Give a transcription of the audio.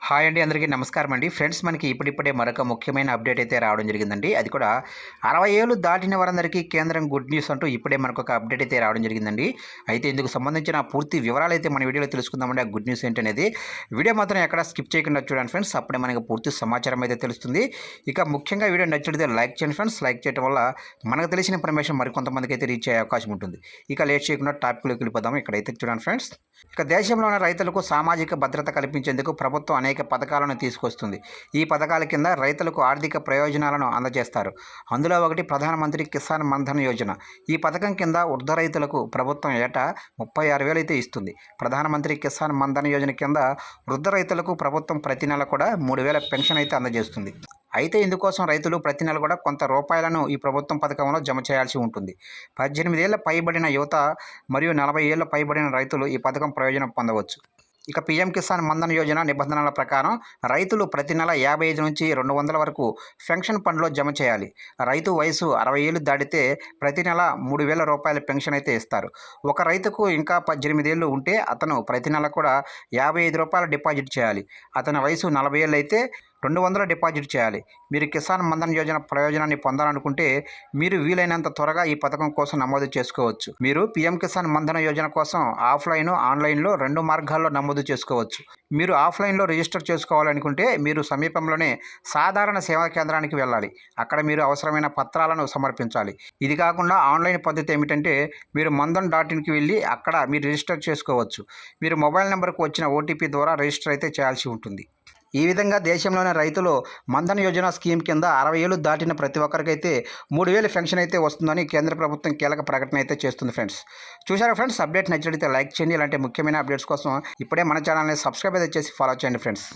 Hi అండి, అందరికీ నమస్కారం అండి. ఫ్రెండ్స్, మనకి ఇప్పుడిప్పుడే మరొక ముఖ్యమైన అప్డేట్ అయితే రావడం జరిగిందండి. అది కూడా 60 ఏళ్ళు దాటిన వారందరికీ కేంద్రం గుడ్ న్యూస్ అంటూ ఇప్పుడే మనకు ఒక అప్డేట్ అయితే రావడం జరిగిందండి. అయితే ఇందుకు సంబంధించిన పూర్తి వివరాలు అయితే మన వీడియోలో తెలుసుకుందామండి. ఆ గుడ్ న్యూస్ ఏంటనేది వీడియో మాత్రం ఎక్కడ స్కిప్ చేయకుండా చూడండి ఫ్రెండ్స్. అప్పుడే మనకి పూర్తి సమాచారం అయితే తెలుస్తుంది. ఇక ముఖ్యంగా వీడియో నచ్చితే లైక్ చేయండి ఫ్రెండ్స్. లైక్ చేయడం వల్ల మనకు తెలిసిన ఇన్ఫర్మేషన్ మరికొంతమందికి అయితే రీచ్ అయ్యే అవకాశం ఉంటుంది. ఇక లేట్ చేయకుండా టాపిక్లోకి వెళ్ళిపోదాము. ఇక్కడైతే చూడండి ఫ్రెండ్స్, ఇక దేశంలోని రైతులకు సామాజిక భద్రత కల్పించేందుకు ప్రభుత్వం అనేక పథకాలను తీసుకొస్తుంది. ఈ పథకాల కింద రైతులకు ఆర్థిక ప్రయోజనాలను అందజేస్తారు. అందులో ఒకటి ప్రధానమంత్రి కిసాన్ మన్ధన్ యోజన. ఈ పథకం కింద వృద్ధ రైతులకు ప్రభుత్వం ఏటా 36,000 అయితే ఇస్తుంది. ప్రధానమంత్రి కిసాన్ మన్ధన్ యోజన కింద వృద్ధ రైతులకు ప్రభుత్వం ప్రతి నెల కూడా 3,000 పెన్షన్ అయితే అందజేస్తుంది. అయితే ఇందుకోసం రైతులు ప్రతి నెల కూడా కొంత రూపాయలను ఈ ప్రభుత్వం పథకంలో జమ చేయాల్సి ఉంటుంది. 18 ఏళ్ల పైబడిన యువత మరియు 40 ఏళ్ల పైబడిన రైతులు ఈ పథకం ప్రయోజనం పొందవచ్చు. ఇక పీఎం కిసాన్ మన్ధన్ యోజన నిబంధనల ప్రకారం రైతులు ప్రతి నెల 55 నుంచి 200 వరకు పెన్షన్ ఫండ్లో జమ చేయాలి. రైతు వయసు 60 ఏళ్ళు దాటితే ప్రతి నెల 3,000 రూపాయల పెన్షన్ అయితే ఇస్తారు. ఒక రైతుకు ఇంకా 18 ఏళ్ళు ఉంటే అతను ప్రతి నెల కూడా 55 రూపాయలు డిపాజిట్ చేయాలి. అతని వయసు 40 ఏళ్ళు అయితే 200 డిపాజిట్ చేయాలి. మీరు కిసాన్ మన్ధన్ యోజన ప్రయోజనాన్ని పొందాలనుకుంటే మీరు వీలైనంత త్వరగా ఈ పథకం కోసం నమోదు చేసుకోవచ్చు. మీరు పీఎం కిసాన్ మన్ధన్ యోజన కోసం ఆఫ్లైన్, ఆన్లైన్లో 2 మార్గాల్లో నమోదు చేసుకోవచ్చు. మీరు ఆఫ్లైన్లో రిజిస్టర్ చేసుకోవాలనుకుంటే మీరు సమీపంలోనే సాధారణ సేవా కేంద్రానికి వెళ్ళాలి. అక్కడ మీరు అవసరమైన పత్రాలను సమర్పించాలి. ఇది కాకుండా ఆన్లైన్ పద్ధతి ఏమిటంటే మీరు మన్ధన్.inకి వెళ్ళి అక్కడ మీరు రిజిస్టర్ చేసుకోవచ్చు. మీరు మొబైల్ నెంబర్కు వచ్చిన ఓటీపీ ద్వారా రిజిస్టర్ అయితే చేయాల్సి ఉంటుంది. ఈ విధంగా దేశంలోని రైతులు మన్ధన్ యోజన స్కీమ్ కింద 60 ఏళ్ళు దాటిన ప్రతి ఒక్కరికైతే 3,000 పెన్షన్ అయితే వస్తుందని కేంద్ర ప్రభుత్వం కీలక ప్రకటన అయితే చేస్తుంది ఫ్రెండ్స్. చూసారా ఫ్రెండ్స్, అప్డేట్ నచ్చినట్లయితే లైక్ చేయండి. ఇలాంటి ముఖ్యమైన అప్డేట్స్ కోసం ఇప్పుడే మన ఛానల్ని సబ్స్క్రైబ్ అయితే చేసి ఫాలో చేయండి ఫ్రెండ్స్.